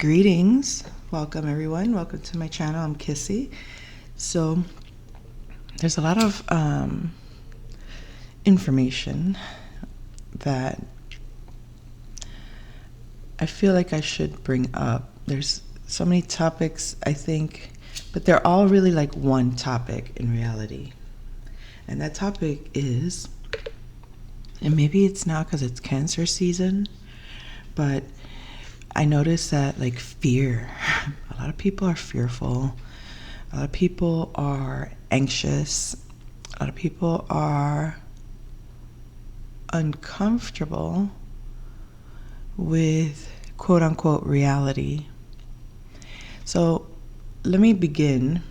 Greetings. Welcome, everyone. Welcome to my channel. I'm Kissy. So, there's a lot of information that I feel like I should bring up. There's so many topics, I think, but they're all really like one topic in reality. And that topic is, and maybe it's now because it's cancer season, but I noticed that like fear, a lot of people are fearful. A lot of people are anxious. A lot of people are uncomfortable with quote unquote reality. So let me begin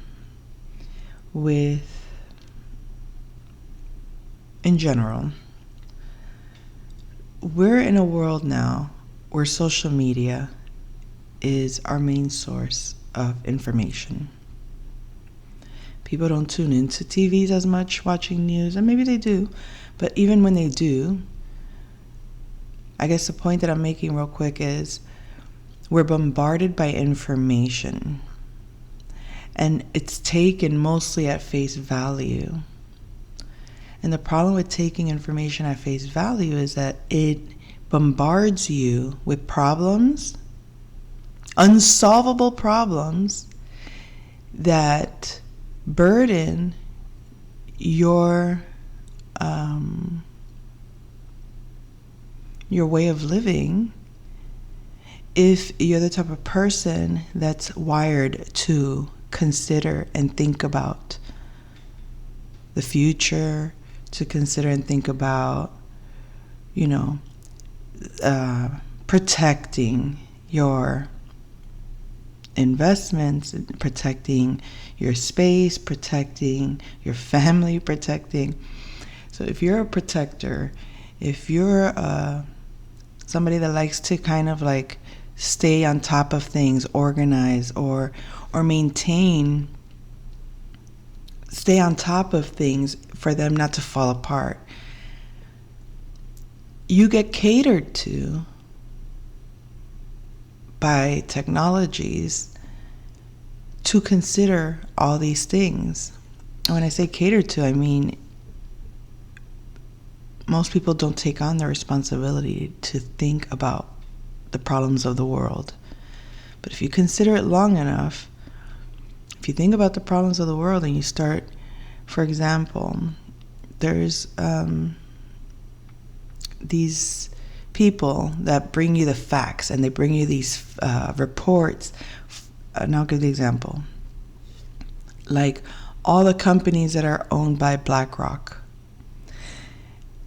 with, in general, we're in a world now where social media is our main source of information. People don't tune into TVs as much watching news, and maybe they do, but even when they do, I guess the point that I'm making real quick is we're bombarded by information, and it's taken mostly at face value. And the problem with taking information at face value is that it bombards you with problems, unsolvable problems that burden your way of living if you're the type of person that's wired to consider and think about the future, to consider and think about, protecting your investments, protecting your space, protecting your family, protecting. So if you're a protector, if you're somebody that likes to kind of like stay on top of things, organize or maintain, stay on top of things for them not to fall apart, you get catered to by technologies to consider all these things. And when I say catered to, I mean most people don't take on the responsibility to think about the problems of the world. But if you consider it long enough, if you think about the problems of the world and you start, for example, there's these people that bring you the facts and they bring you these reports. And I'll give the example. Like all the companies that are owned by BlackRock.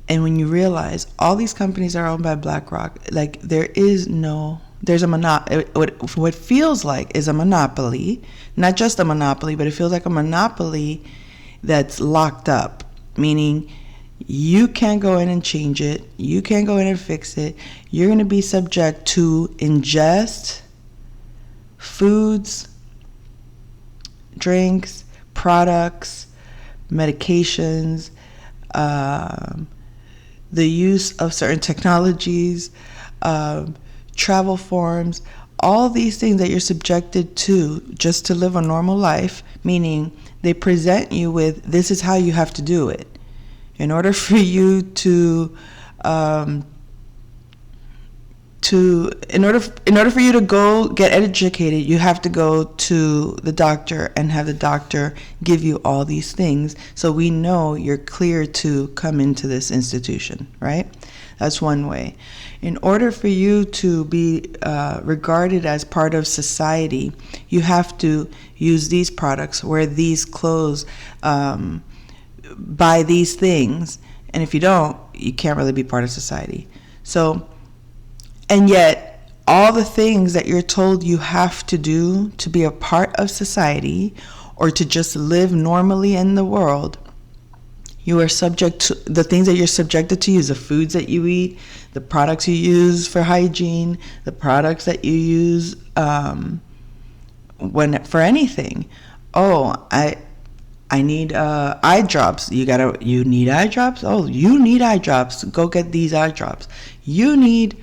And when you realize all these companies are owned by BlackRock, like there's a monopoly. What feels like is a monopoly, not just a monopoly, but it feels like a monopoly that's locked up, meaning you can't go in and change it. You can't go in and fix it. You're going to be subject to ingest foods, drinks, products, medications, the use of certain technologies, travel forms, all these things that you're subjected to just to live a normal life, meaning they present you with, this is how you have to do it. In order for you to in order for you to go get educated, you have to go to the doctor and have the doctor give you all these things so we know you're clear to come into this institution, right? That's one way. In order for you to be regarded as part of society, you have to use these products, wear these clothes, buy these things, and if you don't, you can't really be part of society. So, and yet all the things that you're told you have to do to be a part of society or to just live normally in the world, you are subject to the things that you're subjected to use, the foods that you eat, the products you use for hygiene, the products that you use for anything. Oh, I need eye drops. You need eye drops? Oh, you need eye drops. Go get these eye drops. You need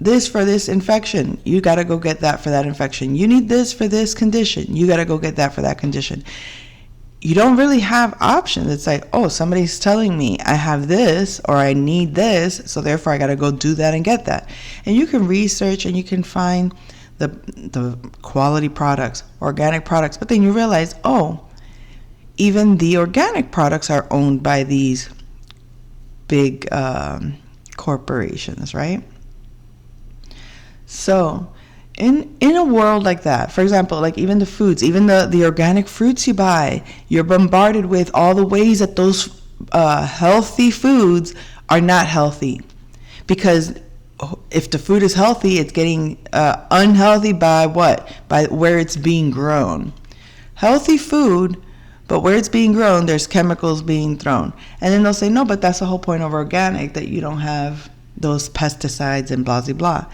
this for this infection. You got to go get that for that infection. You need this for this condition. You got to go get that for that condition. You don't really have options. It's like, oh, somebody's telling me I have this or I need this, so therefore I got to go do that and get that. And you can research and you can find the quality products, organic products, but then you realize, oh, even the organic products are owned by these big corporations, right? So in a world like that, for example, like even the foods, even the organic fruits you buy, you're bombarded with all the ways that those healthy foods are not healthy. Because if the food is healthy, it's getting unhealthy by what? By where it's being grown. Healthy food, but where it's being grown, there's chemicals being thrown. And then they'll say, no, but that's the whole point of organic, that you don't have those pesticides and blah, blah, blah.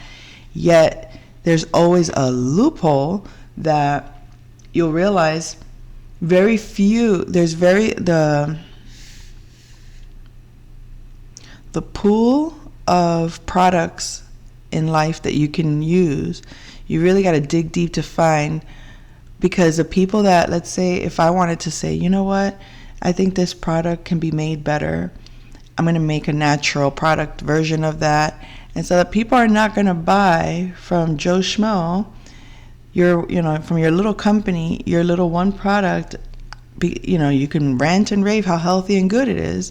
Yet there's always a loophole that you'll realize the pool of products in life that you can use, you really got to dig deep to find. Because the people that, let's say, if I wanted to say, you know what, I think this product can be made better, I'm going to make a natural product version of that. And so that people are not going to buy from Joe Schmo, from your little company, your little one product. You can rant and rave how healthy and good it is.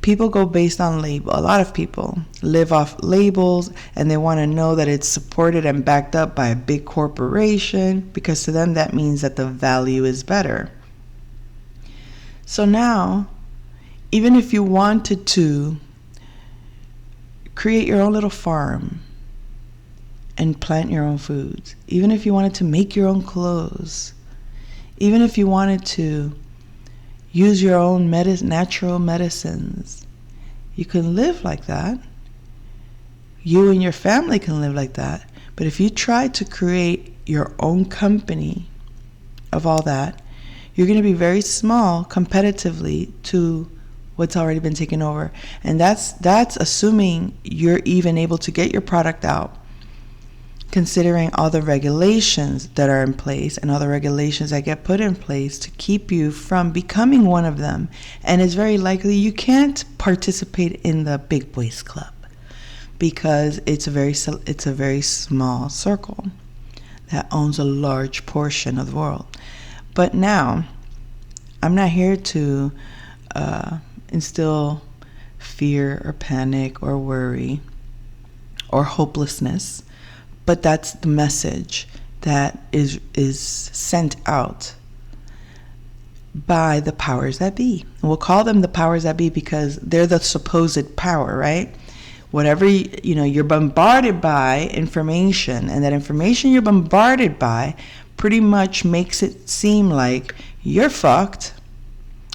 People go based on label. A lot of people live off labels, and they want to know that it's supported and backed up by a big corporation, because to them that means that the value is better. So now, even if you wanted to create your own little farm and plant your own foods, even if you wanted to make your own clothes, even if you wanted to use your own natural medicines, you can live like that. You and your family can live like that. But if you try to create your own company of all that, you're going to be very small comparatively to what's already been taken over. And that's assuming you're even able to get your product out, considering all the regulations that are in place and all the regulations that get put in place to keep you from becoming one of them. And it's very likely you can't participate in the big boys club, because it's a very small circle that owns a large portion of the world. But now, I'm not here to instill fear or panic or worry or hopelessness, but that's the message that is sent out by the powers that be. And we'll call them the powers that be because they're the supposed power, right? Whatever, you're bombarded by information, and that information you're bombarded by pretty much makes it seem like you're fucked.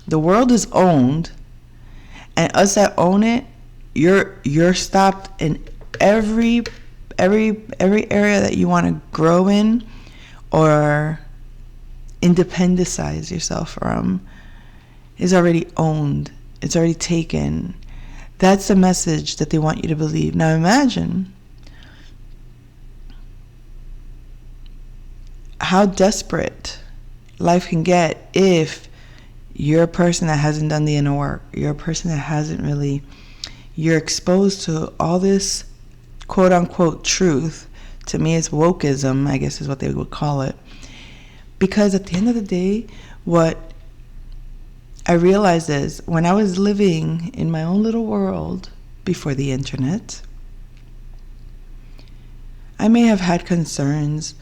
The world is owned, and us that own it, you're stopped in every area that you want to grow in or independendize yourself from is already owned. It's already taken. That's the message that they want you to believe. Now imagine how desperate life can get if you're a person that hasn't done the inner work. You're a person that hasn't really, you're exposed to all this quote unquote truth. To me, it's wokeism, I guess is what they would call it. Because at the end of the day, what I realized is when I was living in my own little world before the internet, I may have had concerns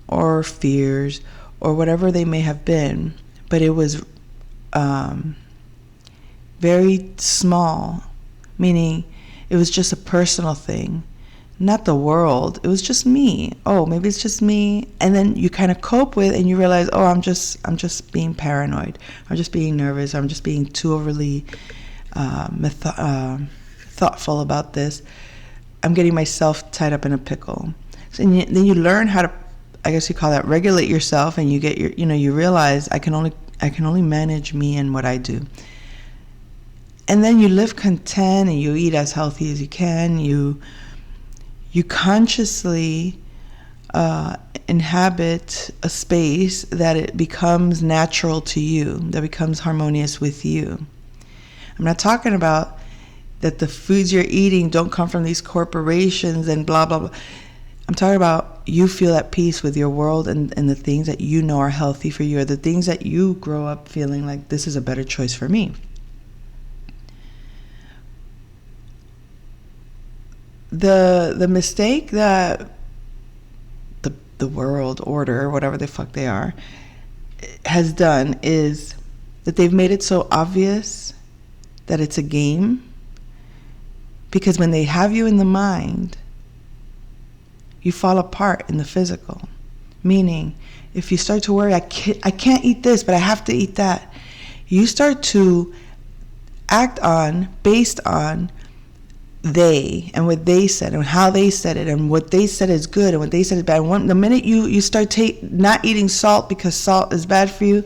or fears or whatever they may have been, but it was very small, meaning it was just a personal thing, not the world. It was just me. Oh, maybe it's just me. And then you kind of cope with, and you realize, oh, I'm just being paranoid. I'm just being nervous. I'm just being too overly thoughtful about this. I'm getting myself tied up in a pickle. So, then you learn how to, I guess you call that, regulate yourself, and you get you realize I can only manage me and what I do. And then you live content, and you eat as healthy as you can. you consciously inhabit a space that it becomes natural to you, that becomes harmonious with you. I'm not talking about that the foods you're eating don't come from these corporations and blah, blah, blah. I'm talking about you feel at peace with your world and the things that you know are healthy for you, or the things that you grow up feeling like this is a better choice for me. The mistake that the world order, or whatever the fuck they are, has done is that they've made it so obvious that it's a game. Because when they have you in the mind, you fall apart in the physical. Meaning, if you start to worry, I can't eat this, but I have to eat that, you start to act on, based on they and what they said and how they said it and what they said is good and what they said is bad. The minute you start not eating salt because salt is bad for you,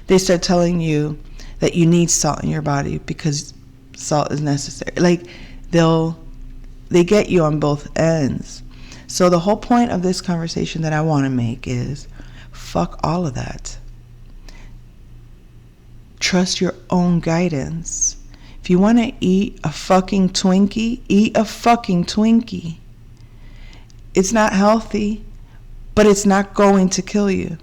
they start telling you that you need salt in your body because salt is necessary. Like, they get you on both ends. So the whole point of this conversation that I want to make is fuck all of that. Trust your own guidance. If you want to eat a fucking Twinkie, eat a fucking Twinkie. It's not healthy, but it's not going to kill you.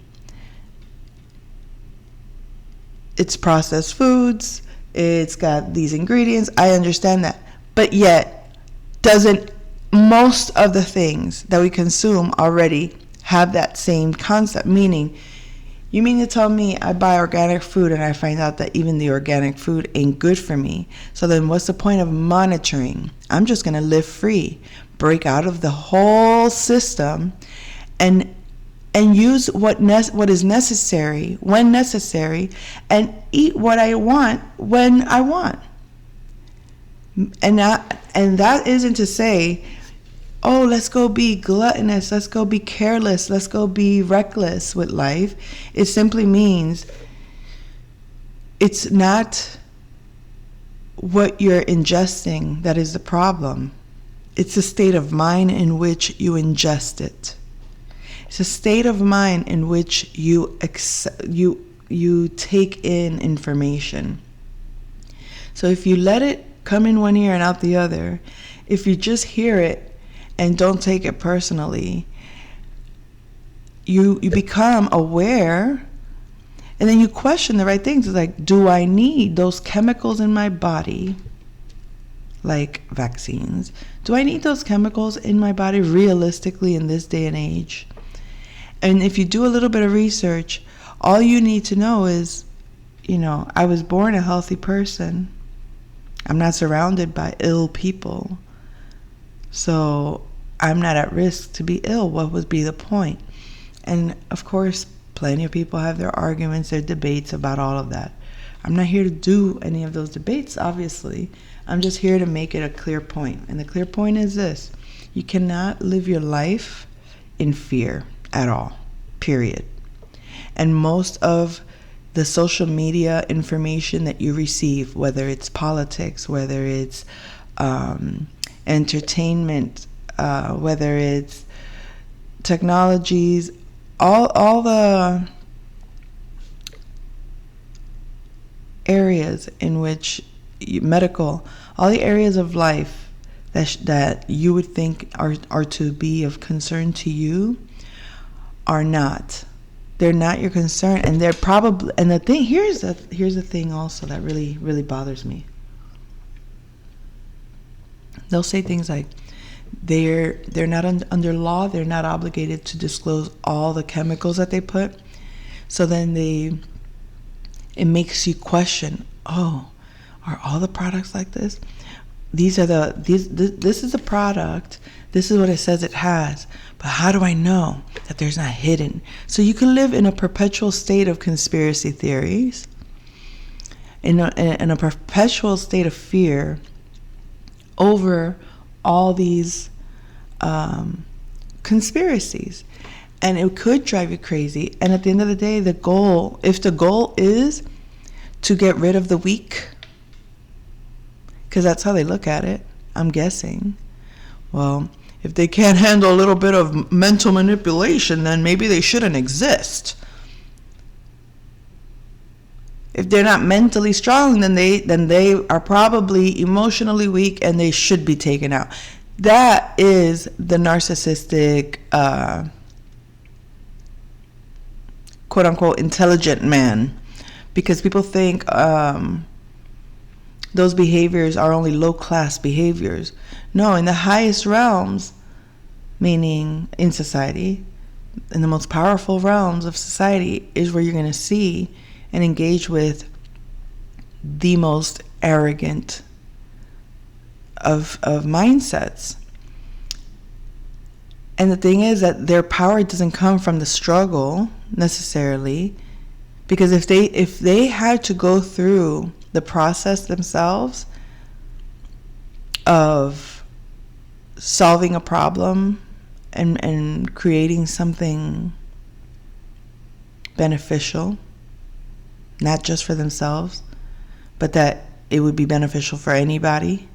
It's processed foods. It's got these ingredients. I understand that. But yet, doesn't most of the things that we consume already have that same concept? Meaning, you mean to tell me I buy organic food and I find out that even the organic food ain't good for me? So then what's the point of monitoring? I'm just going to live free, break out of the whole system, and use what is necessary when necessary, and eat what I want when I want. And that isn't to say, oh, let's go be gluttonous, let's go be careless, let's go be reckless with life. It simply means it's not what you're ingesting that is the problem. It's the state of mind in which you ingest it. It's a state of mind in which you take in information. So if you let it come in one ear and out the other, if you just hear it and don't take it personally, you become aware, and then you question the right things. It's like, do I need those chemicals in my body, like vaccines? Do I need those chemicals in my body realistically in this day and age? And if you do a little bit of research, all you need to know is, I was born a healthy person. I'm not surrounded by ill people. So I'm not at risk to be ill. What would be the point? And of course, plenty of people have their arguments, their debates about all of that. I'm not here to do any of those debates, obviously. I'm just here to make it a clear point. And the clear point is this: you cannot live your life in fear at all, period. And most of the social media information that you receive, whether it's politics, whether it's entertainment, whether it's technologies, all the areas in which medical, all the areas of life that you would think are to be of concern to you are not. They're not your concern, and they're probably. And the thing here's the thing also that really, really bothers me. They'll say things like they're not under law. They're not obligated to disclose all the chemicals that they put. So then it makes you question. Oh, are all the products like this? This is a product. This is what it says it has. But how do I know that there's not hidden? So you can live in a perpetual state of conspiracy theories, in a perpetual state of fear over all these conspiracies. And it could drive you crazy. And at the end of the day, if the goal is to get rid of the weak, because that's how they look at it, I'm guessing. Well, If they can't handle a little bit of mental manipulation, then maybe they shouldn't exist. If they're not mentally strong, then they are probably emotionally weak and they should be taken out. That is the narcissistic, quote unquote, intelligent man. Because people think those behaviors are only low class behaviors. No, in the highest realms, meaning in society, in the most powerful realms of society, is where you're going to see and engage with the most arrogant of mindsets. And the thing is that their power doesn't come from the struggle necessarily, because if they had to go through the process themselves of solving a problem and creating something beneficial, not just for themselves, but that it would be beneficial for anybody.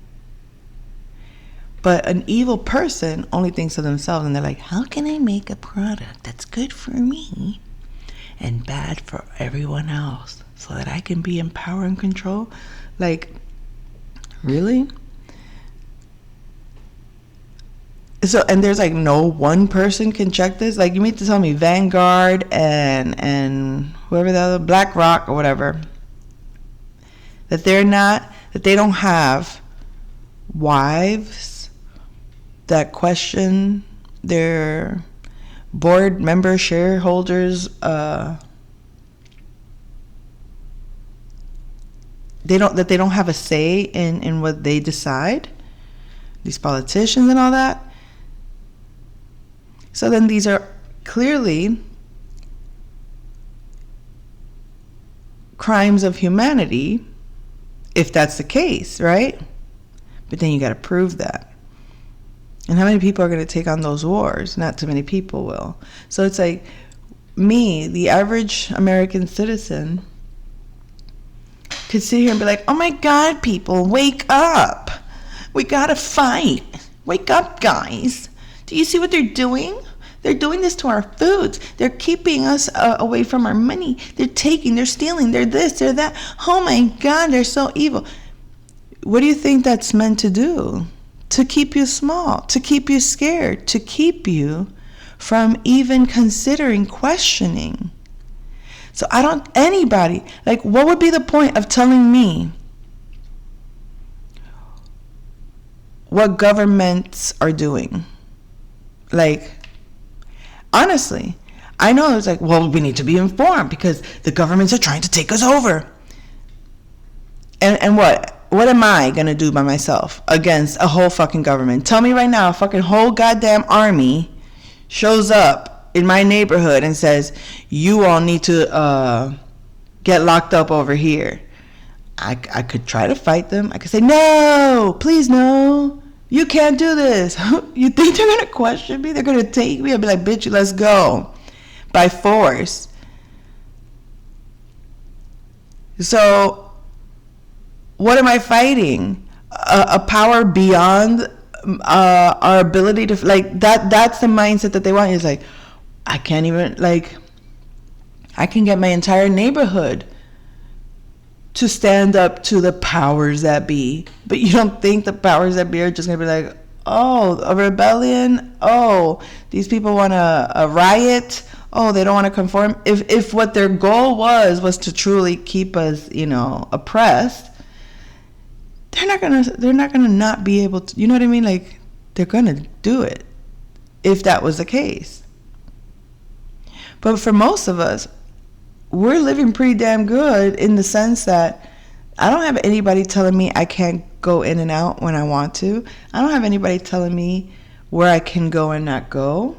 But an evil person only thinks of themselves, and they're like, how can I make a product that's good for me and bad for everyone else so that I can be in power and control? Like, really? So, and there's like no one person can check this? Like, you mean to tell me Vanguard and whoever the other, BlackRock or whatever, that they don't have wives that question their board member shareholders, they don't have a say in what they decide, these politicians and all that. So then these are clearly crimes of humanity, if that's the case, right? But then you got to prove that. And how many people are going to take on those wars? Not too many people will. So it's like me, the average American citizen, could sit here and be like, oh my God, people, wake up. We got to fight. Wake up, guys. Do you see what they're doing? They're doing this to our foods. They're keeping us away from our money. They're stealing, they're this, they're that. Oh my God, they're so evil. What do you think that's meant to do? To keep you small, to keep you scared, to keep you from even considering questioning. So anybody, like, what would be the point of telling me what governments are doing? Like, honestly, I know it's like, well, we need to be informed because the governments are trying to take us over. And what am I going to do by myself against a whole fucking government? Tell me right now, a fucking whole goddamn army shows up in my neighborhood and says, you all need to get locked up over here. I could try to fight them. I could say, no, please no. You can't do this. You think they're going to question me? They're going to take me? I'll be like, bitch, let's go. By force. So, what am I fighting? A power beyond our ability to, like, that's the mindset that they want. It's like, I can't even, like, I can get my entire neighborhood to stand up to the powers that be. But you don't think the powers that be are just going to be like, oh, a rebellion? Oh, these people want a riot? Oh, they don't want to conform? If what their goal was to truly keep us, oppressed, they're not gonna not be able to, you know what I mean? Like, they're gonna do it if that was the case. But for most of us, we're living pretty damn good in the sense that I don't have anybody telling me I can't go in and out when I want to. I don't have anybody telling me where I can go and not go.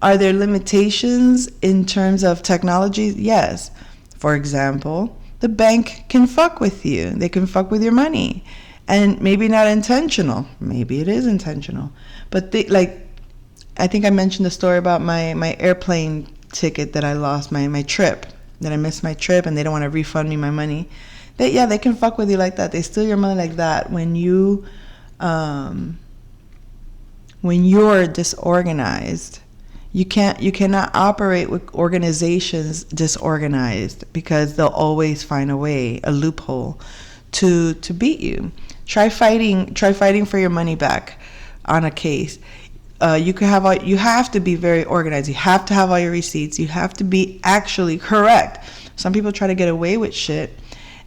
Are there limitations in terms of technology? Yes. For example, the bank can fuck with you. They can fuck with your money. And maybe not intentional. Maybe it is intentional. But I think I mentioned the story about my airplane ticket that I lost, my trip, that I missed my trip and they don't want to refund me my money. They can fuck with you like that. They steal your money like that when you when you're disorganized. You cannot operate with organizations disorganized, because they'll always find a way, a loophole to beat you. Try fighting for your money back on a case. You have to be very organized. You have to have all your receipts. You have to be actually correct. Some people try to get away with shit,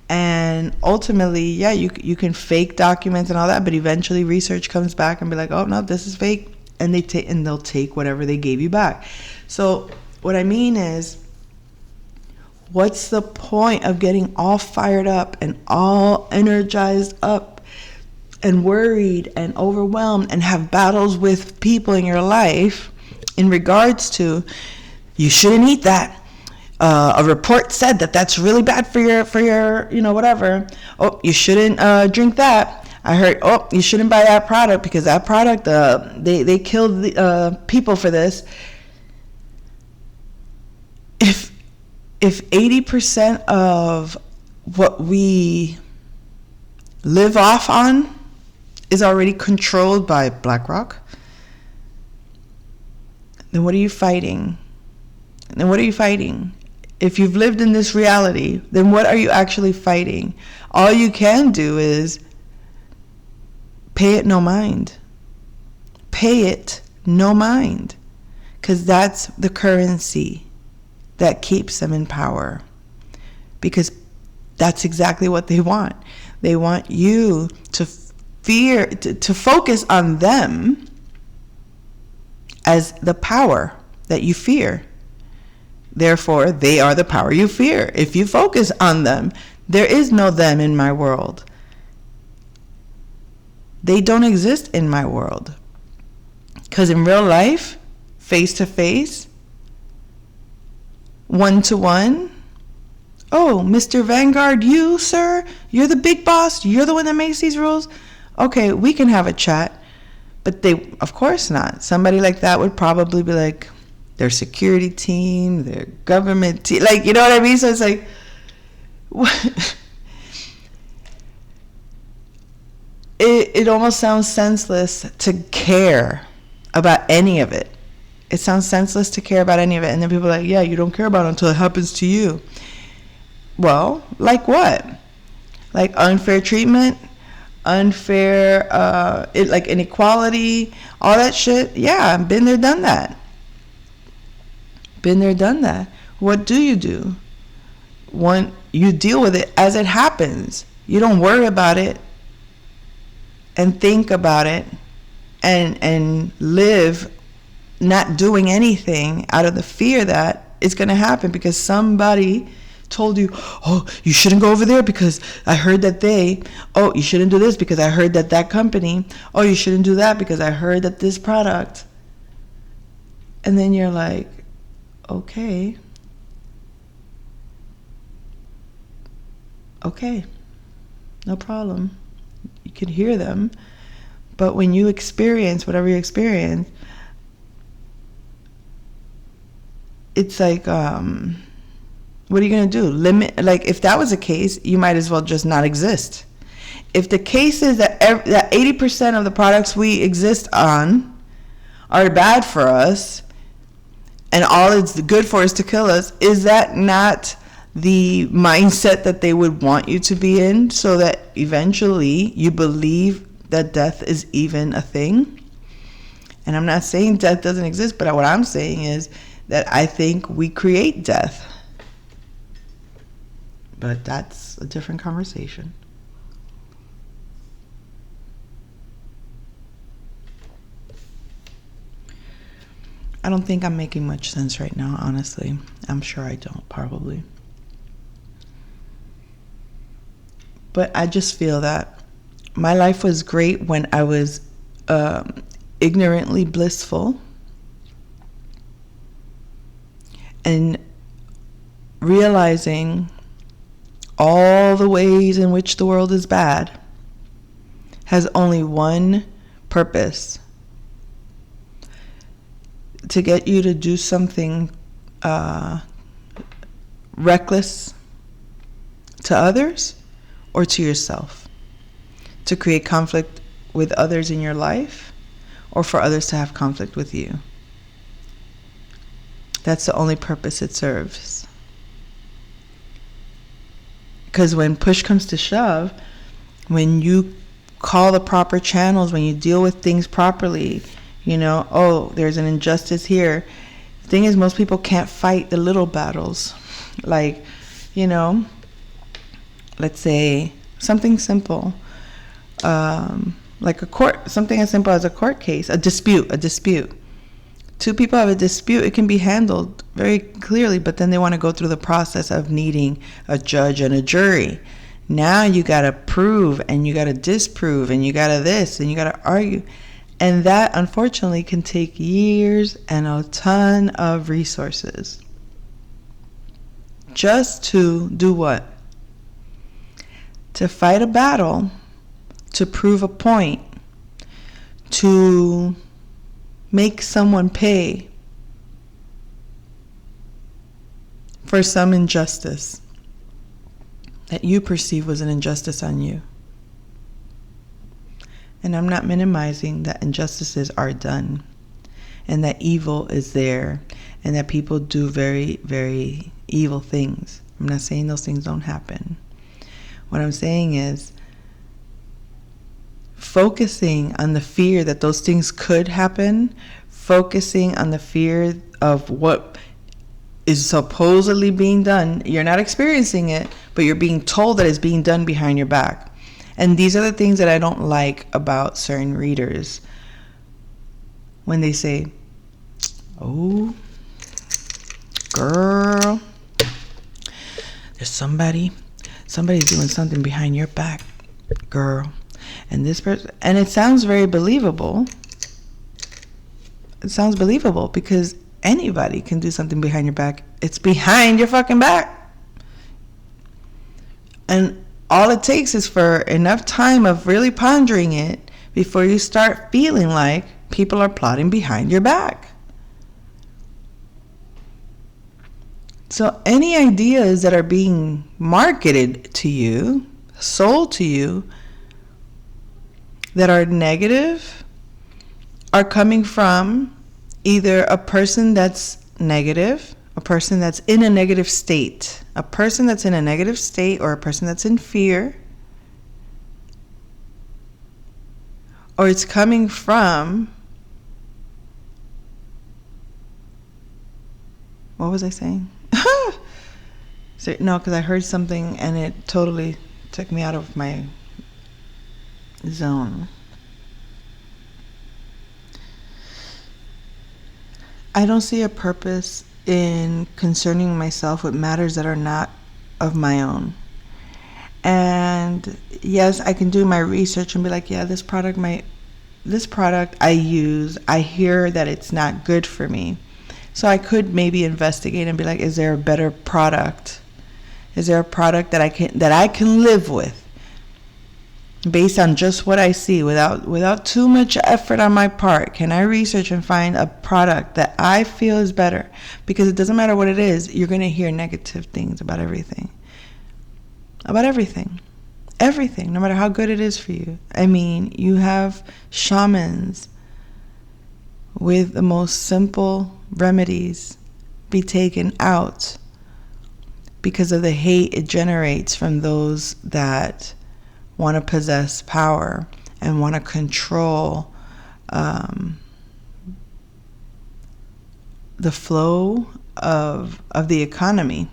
and ultimately, yeah, you can fake documents and all that, but eventually research comes back and be like, oh no, this is fake. And they'll take whatever they gave you back. So what I mean is, what's the point of getting all fired up and all energized up and worried and overwhelmed and have battles with people in your life in regards to, you shouldn't eat that. A report said that that's really bad for your whatever. Oh, you shouldn't drink that. I heard, oh, you shouldn't buy that product because that product, they killed the people for this. If 80% of what we live off on is already controlled by BlackRock, then what are you fighting? If you've lived in this reality, then what are you actually fighting? All you can do is pay it no mind. Pay it no mind. Because that's the currency that keeps them in power. Because that's exactly what they want. They want you to fear, to focus on them as the power that you fear. Therefore, they are the power you fear. If you focus on them, there is no them in my world. They don't exist in my world. Because in real life, face to face, one to one, oh, Mr. Vanguard, you, sir, you're the big boss. You're the one that makes these rules. Okay, we can have a chat. But they, of course not. Somebody like that would probably be like, their security team, their government team, like, you know what I mean? So it's like, what? It almost sounds senseless to care about any of it. It sounds senseless to care about any of it. And then people are like, yeah, you don't care about it until it happens to you. Well, like what? Like unfair treatment, unfair, like inequality, all that shit. Yeah, been there, done that. Been there, done that. What do? You deal with it as it happens. You don't worry about it and think about it and live not doing anything out of the fear that it's going to happen because somebody told you, oh, you shouldn't go over there because I heard that you shouldn't do this because I heard that company, oh, you shouldn't do that because I heard that this product. And then you're like, okay, no problem. You can hear them. But when you experience whatever you experience, it's like, what are you going to do? Like, if that was the case, you might as well just not exist. If the case is that 80% of the products we exist on are bad for us, and all it's good for is to kill us, is that not the mindset that they would want you to be in, so that eventually you believe that death is even a thing? And I'm not saying death doesn't exist, but what I'm saying is that I think we create death. But that's a different conversation. I don't think I'm making much sense right now, honestly. I'm sure I don't, probably. But I just feel that my life was great when I was ignorantly blissful and realizing all the ways in which the world is bad has only one purpose: to get you to do something reckless to others or to yourself, to create conflict with others in your life, or for others to have conflict with you. That's the only purpose it serves. Because when push comes to shove, when you call the proper channels, when you deal with things properly, oh, there's an injustice here. The thing is, most people can't fight the little battles. Like, let's say something simple, like something as simple as a court case, a dispute. Two people have a dispute, it can be handled very clearly, but then they want to go through the process of needing a judge and a jury. Now you got to prove and you got to disprove and you got to this and you got to argue. And that, unfortunately, can take years and a ton of resources. Just to do what? To fight a battle, to prove a point, to make someone pay for some injustice that you perceive was an injustice on you. And I'm not minimizing that injustices are done and that evil is there and that people do very, very evil things. I'm not saying those things don't happen. What I'm saying is focusing on the fear that those things could happen, focusing on the fear of what is supposedly being done. You're not experiencing it, but you're being told that it's being done behind your back. And these are the things that I don't like about certain readers. When they say, oh, girl, there's somebody's doing something behind your back, girl. And this person, and it sounds very believable. It sounds believable because anybody can do something behind your back. It's behind your fucking back. And all it takes is for enough time of really pondering it before you start feeling like people are plotting behind your back. So any ideas that are being marketed to you, sold to you, that are negative, are coming from either a person that's negative, a person that's in a negative state, or a person that's in fear, or it's coming from, what was I saying? No, because I heard something and it totally took me out of my zone. I don't see a purpose in concerning myself with matters that are not of my own. And yes, I can do my research and be like, yeah, this product I use, I hear that it's not good for me. So I could maybe investigate and be like, is there a better product? Is there a product that I can live with? Based on just what I see, without too much effort on my part, can I research and find a product that I feel is better? Because it doesn't matter what it is, you're going to hear negative things about everything. About everything. Everything, no matter how good it is for you. I mean, you have shamans with the most simple remedies be taken out because of the hate it generates from those that want to possess power and want to control the flow of the economy.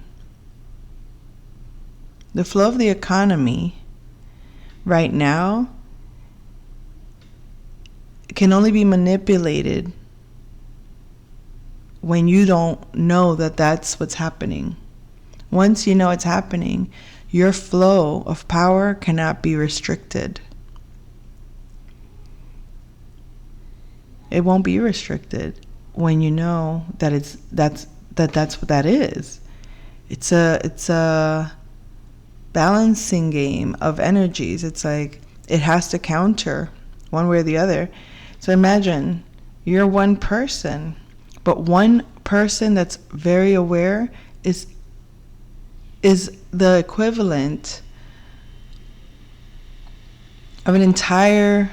The flow of the economy right now can only be manipulated when you don't know that that's what's happening. Once you know it's happening, your flow of power cannot be restricted. It won't be restricted when you know that that's what that is. It's a balancing game of energies. It's like it has to counter one way or the other. So imagine you're one person, but one person that's very aware is the equivalent of an entire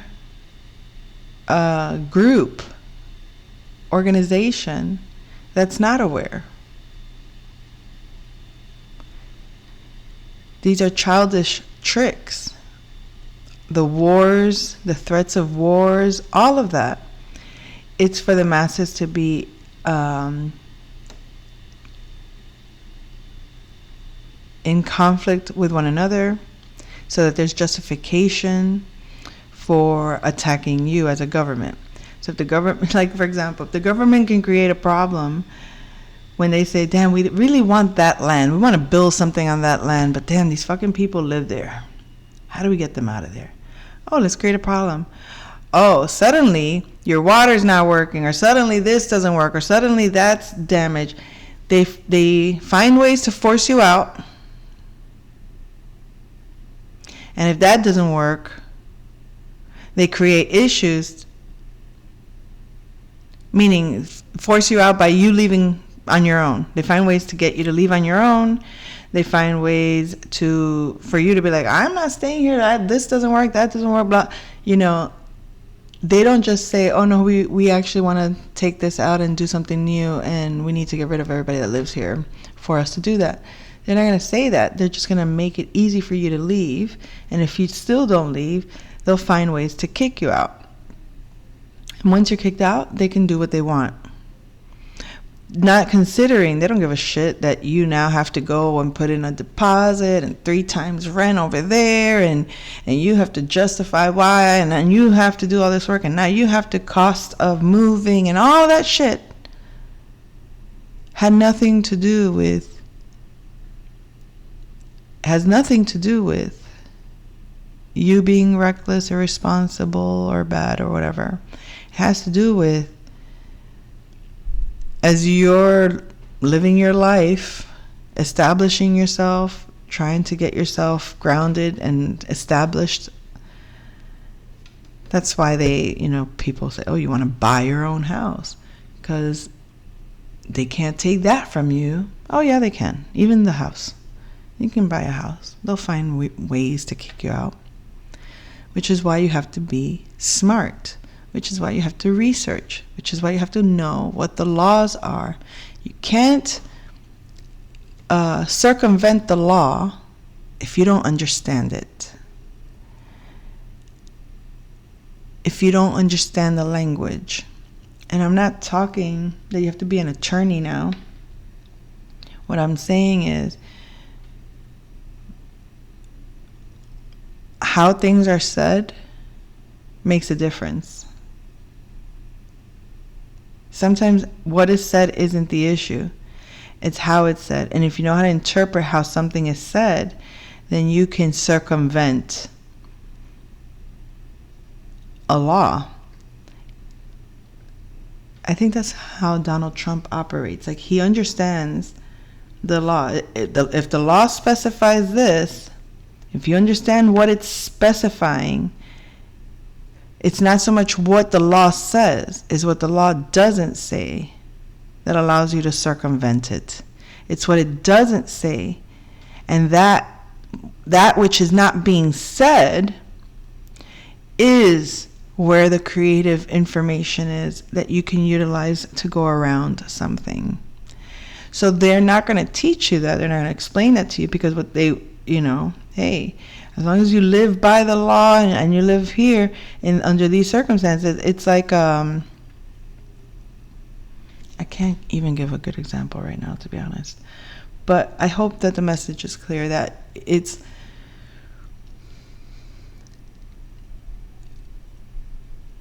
group, organization that's not aware. These are childish tricks. The wars, the threats of wars, all of that. It's for the masses to be in conflict with one another, so that there's justification for attacking you as a government. So if the government, like for example, if the government can create a problem when they say, damn, we really want that land, we want to build something on that land, but damn, these fucking people live there. How do we get them out of there? Oh, let's create a problem. Oh, suddenly your water's not working, or suddenly this doesn't work, or suddenly that's damaged. They find ways to force you out. And if that doesn't work, they create issues, meaning force you out by you leaving on your own. They find ways to get you to leave on your own. They find ways for you to be like, I'm not staying here. This doesn't work. That doesn't work. Blah. They don't just say, oh no, we actually want to take this out and do something new, and we need to get rid of everybody that lives here for us to do that. They're not going to say that. They're just going to make it easy for you to leave. And if you still don't leave, they'll find ways to kick you out. And once you're kicked out, they can do what they want. Not considering, they don't give a shit that you now have to go and put in a deposit and 3 times rent over there, and you have to justify why, and then you have to do all this work, and now you have the cost of moving, and all that shit has nothing to do with you being reckless, irresponsible, or bad, or whatever. It has to do with, as you're living your life, establishing yourself, trying to get yourself grounded and established. That's why people say, oh, you want to buy your own house, because they can't take that from you. Oh yeah, they can. Even the house. You can buy a house. They'll find ways to kick you out. Which is why you have to be smart. Which is why you have to research. Which is why you have to know what the laws are. You can't circumvent the law if you don't understand it. If you don't understand the language. And I'm not talking that you have to be an attorney now. What I'm saying is, how things are said makes a difference. Sometimes what is said isn't the issue. It's how it's said. And if you know how to interpret how something is said, then you can circumvent a law. I think that's how Donald Trump operates. Like, he understands the law. If the law specifies this, if you understand what it's specifying, it's not so much what the law says, it's what the law doesn't say that allows you to circumvent it. It's what it doesn't say, and that which is not being said is where the creative information is that you can utilize to go around something. So they're not going to teach you that. They're not going to explain that to you, because what they, hey, as long as you live by the law and you live here under these circumstances, it's like, I can't even give a good example right now, to be honest. But I hope that the message is clear, that it's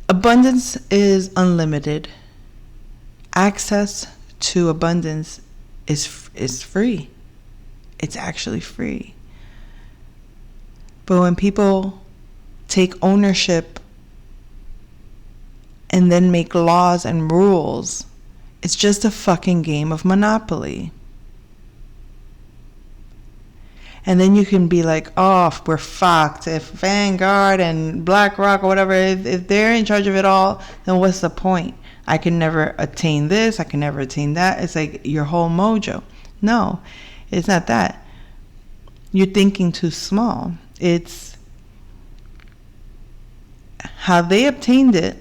abundance is unlimited. Access to abundance is free. It's actually free. But when people take ownership and then make laws and rules, it's just a fucking game of Monopoly. And then you can be like, oh, we're fucked. If Vanguard and BlackRock or whatever, if they're in charge of it all, then what's the point? I can never attain this. I can never attain that. It's like your whole mojo. No, it's not that. You're thinking too small. It's how they obtained it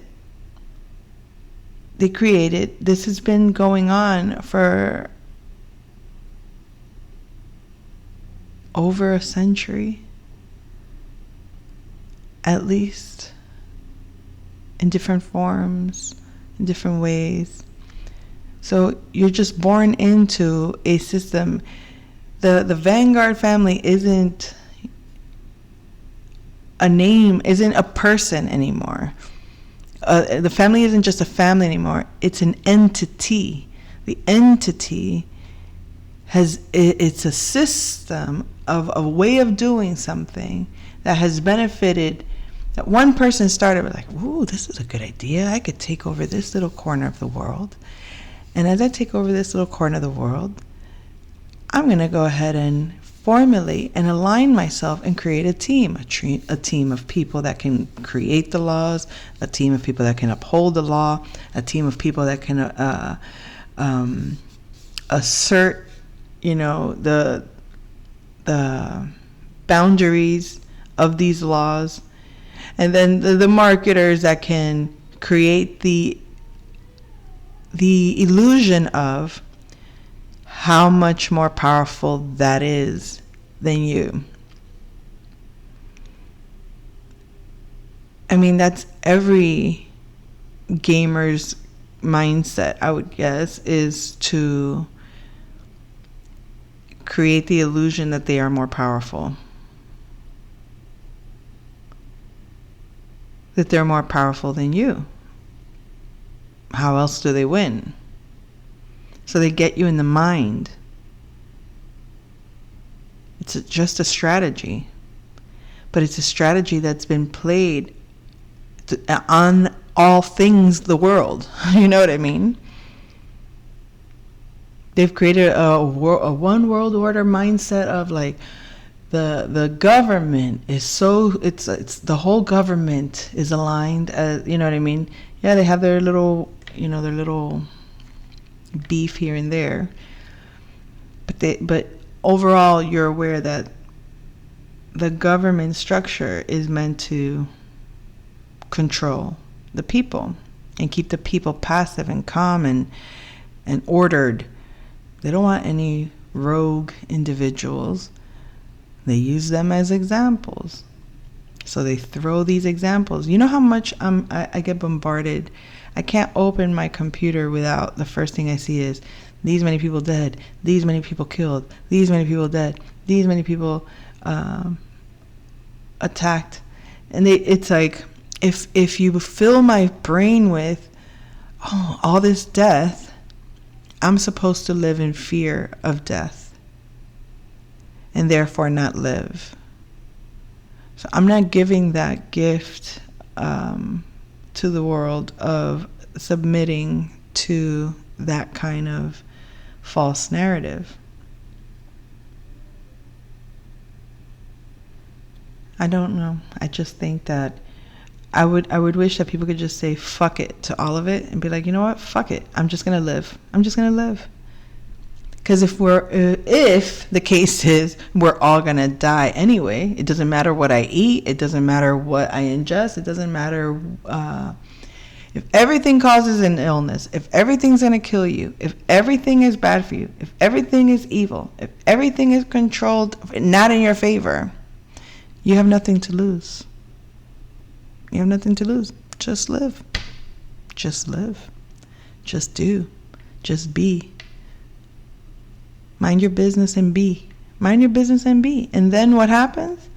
they created. This has been going on for over a century, at least, in different forms, in different ways. So you're just born into a system. The Vanguard family isn't a name, isn't a person anymore. The family isn't just a family anymore. It's an entity. The entity it's a system of a way of doing something that has benefited, that one person started with, like, ooh, this is a good idea. I could take over this little corner of the world. And as I take over this little corner of the world, I'm going to go ahead and formulate and align myself and create a team of people that can create the laws, a team of people that can uphold the law, a team of people that can assert, the boundaries of these laws, and then the marketers that can create the illusion of how much more powerful that is than you. I mean, that's every gamer's mindset, I would guess, is to create the illusion that they are more powerful. That they're more powerful than you. How else do they win? So they get you in the mind. It's just a strategy. But it's a strategy that's been played on all things the world. You know what I mean? They've created a one world order mindset of, like, the government is so, it's the whole government is aligned, you know what I mean? Yeah, they have their little, their little beef here and there, but overall you're aware that the government structure is meant to control the people and keep the people passive and calm and ordered. They don't want any rogue individuals. They use them as examples. So they throw these examples. You know how much I get bombarded? I can't open my computer without the first thing I see is these many people dead, these many people killed, these many people dead, these many people attacked. And it's like, if you fill my brain with all this death, I'm supposed to live in fear of death and therefore not live. So I'm not giving that gift to the world of submitting to that kind of false narrative. I don't know. I just think that I would wish that people could just say fuck it to all of it and be like, you know what? Fuck it. I'm just going to live. I'm just going to live. Because if the case is we're all going to die anyway, it doesn't matter what I eat, it doesn't matter what I ingest, it doesn't matter if everything causes an illness, if everything's going to kill you, if everything is bad for you, if everything is evil, if everything is controlled, not in your favor, you have nothing to lose. You have nothing to lose. Just live. Just live. Just do. Just be. Mind your business and be. Mind your business and be. And then what happens?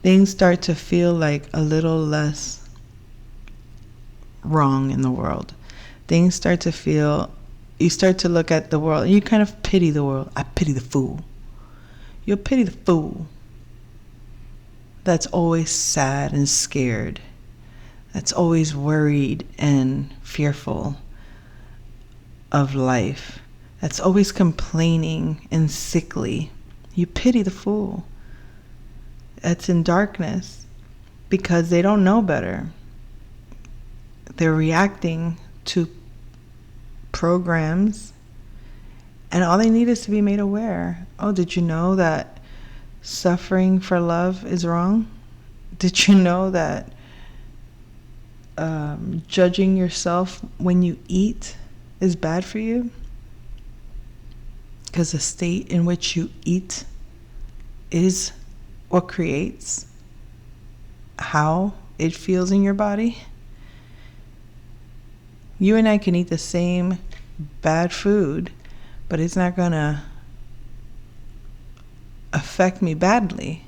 Things start to feel like a little less wrong in the world. Things start to feel, you start to look at the world and you kind of pity the world. I pity the fool. You'll pity the fool that's always sad and scared. That's always worried and fearful of life. That's always complaining and sickly. You pity the fool that's in darkness because they don't know better. They're reacting to programs and all they need is to be made aware. Oh, did you know that suffering for love is wrong? Did you know that judging yourself when you eat is bad for you, because the state in which you eat is what creates how it feels in your body. You and I can eat the same bad food, but it's not gonna affect me badly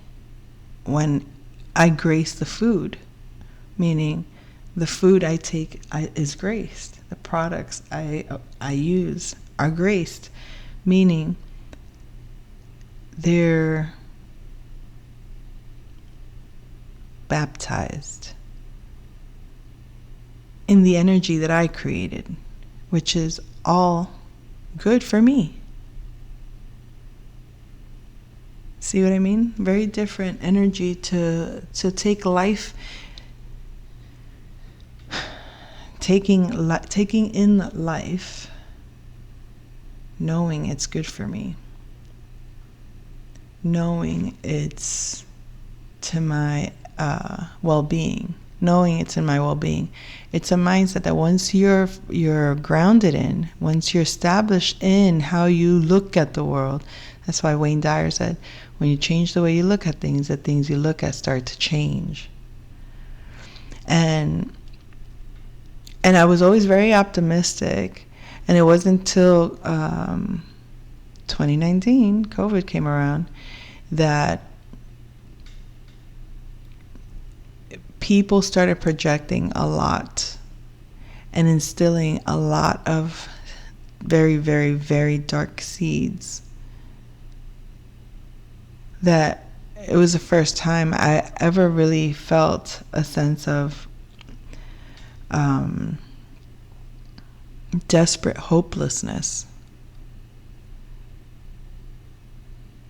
when I grace the food, meaning the food I take is graced. The products I use are graced, meaning they're baptized in the energy that I created, which is all good for me. See what I mean? Very different energy to take life, taking in life, knowing it's good for me, knowing it's to my well-being, knowing it's in my well-being. It's a mindset that once you're grounded in, once you're established in how you look at the world. That's why Wayne Dyer said, when you change the way you look at things, the things you look at start to change. And I was always very optimistic, and it wasn't until 2019, COVID came around, that people started projecting a lot and instilling a lot of very, very, very dark seeds. That it was the first time I ever really felt a sense of desperate hopelessness.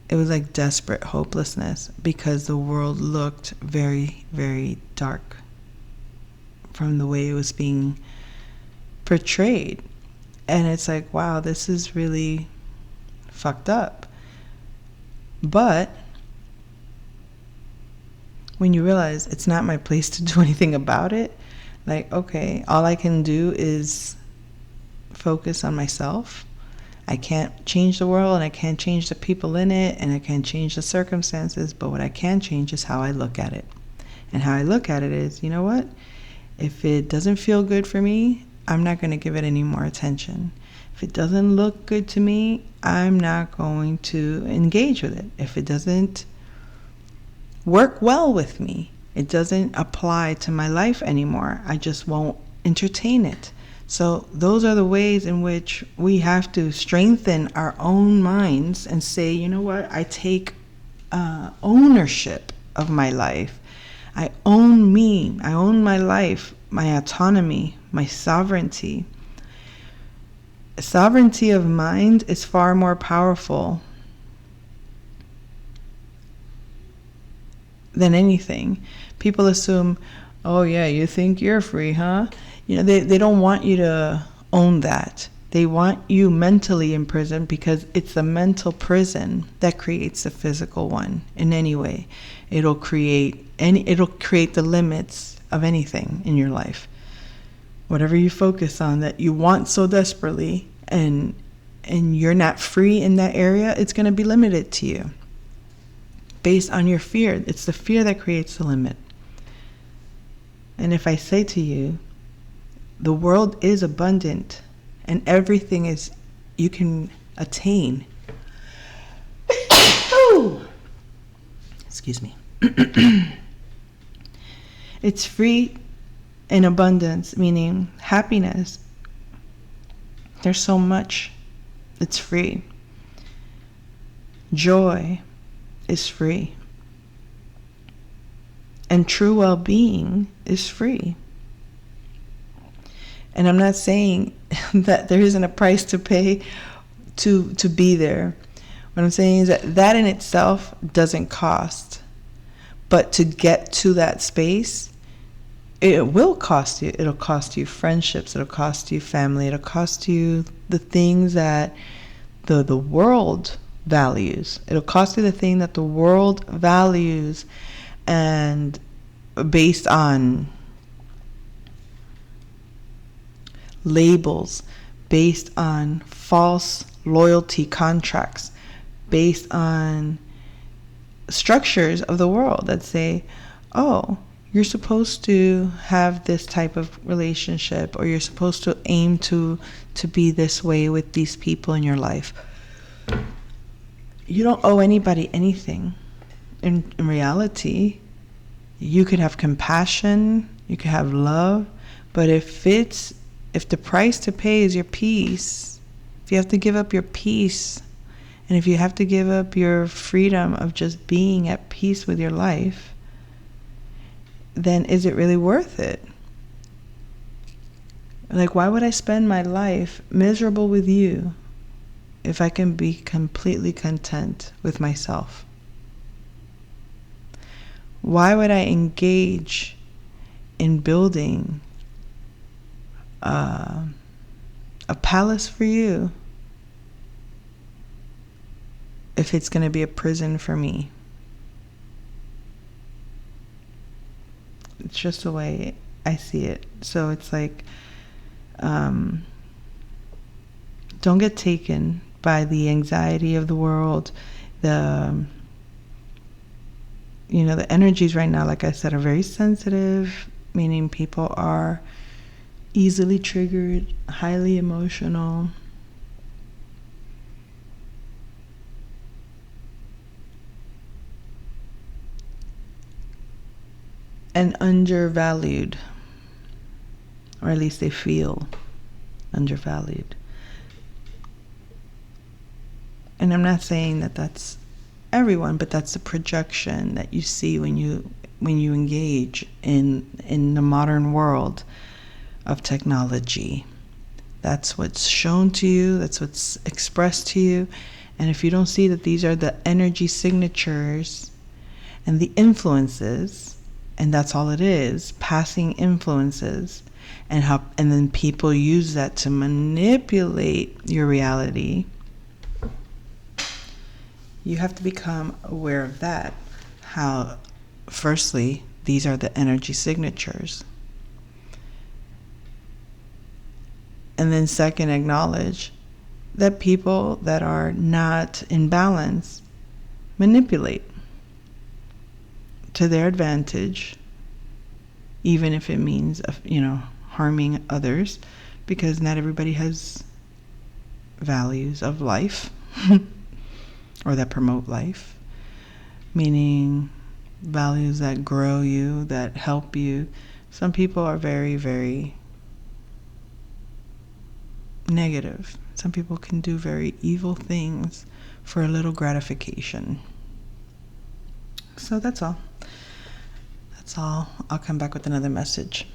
It was like desperate hopelessness, because the world looked very, very dark from the way it was being portrayed. And it's like, wow, this is really fucked up. But when you realize it's not my place to do anything about it, like, okay, all I can do is focus on myself. I can't change the world, and I can't change the people in it, and I can't change the circumstances, but what I can change is how I look at it. And how I look at it is, you know what? If it doesn't feel good for me, I'm not going to give it any more attention. If it doesn't look good to me, I'm not going to engage with it. If it doesn't work well with me, it doesn't apply to my life anymore, I just won't entertain it. So those are the ways in which we have to strengthen our own minds and say, you know what, I take ownership of my life. I own me. I own my life, my autonomy, my sovereignty. Sovereignty of mind is far more powerful than anything. People assume, oh yeah, you think you're free, huh? You know, they don't want you to own that. They want you mentally imprisoned, because it's the mental prison that creates the physical one in any way. It'll create the limits of anything in your life. Whatever you focus on that you want so desperately, and you're not free in that area, it's going to be limited to you based on your fear. It's the fear that creates the limit. And if I say to you, the world is abundant, and everything is you can attain. Excuse me. It's free in abundance, meaning happiness. There's so much that's free. Joy is free. And true well-being is free. And I'm not saying that there isn't a price to pay to be there. What I'm saying is that in itself doesn't cost. But to get to that space, it will cost you. It'll cost you friendships. It'll cost you family. It'll cost you the things that the world values. It'll cost you the thing that the world values, and based on labels, based on false loyalty contracts, based on structures of the world that say, oh, you're supposed to have this type of relationship, or you're supposed to aim to be this way with these people in your life. You don't owe anybody anything. In reality, you could have compassion, you could have love, but if the price to pay is your peace, if you have to give up your peace, and if you have to give up your freedom of just being at peace with your life, then is it really worth it? Like, why would I spend my life miserable with you if I can be completely content with myself? Why would I engage in building a palace for you if it's going to be a prison for me? It's just the way I see it. So it's like, don't get taken by the anxiety of the world. The energies right now, like I said, are very sensitive, meaning people are easily triggered, highly emotional. And undervalued, or at least they feel undervalued. And I'm not saying that that's everyone, but that's the projection that you see when you engage in the modern world of technology. That's what's shown to you, that's what's expressed to you. And if you don't see that these are the energy signatures and the influences, and that's all it is, passing influences, and then people use that to manipulate your reality, you have to become aware of that. How, firstly, these are the energy signatures. And then second, acknowledge that people that are not in balance manipulate to their advantage, even if it means, harming others, because not everybody has values of life or that promote life, meaning values that grow you, that help you. Some people are very, very negative. Some people can do very evil things for a little gratification. So that's all. I'll come back with another message.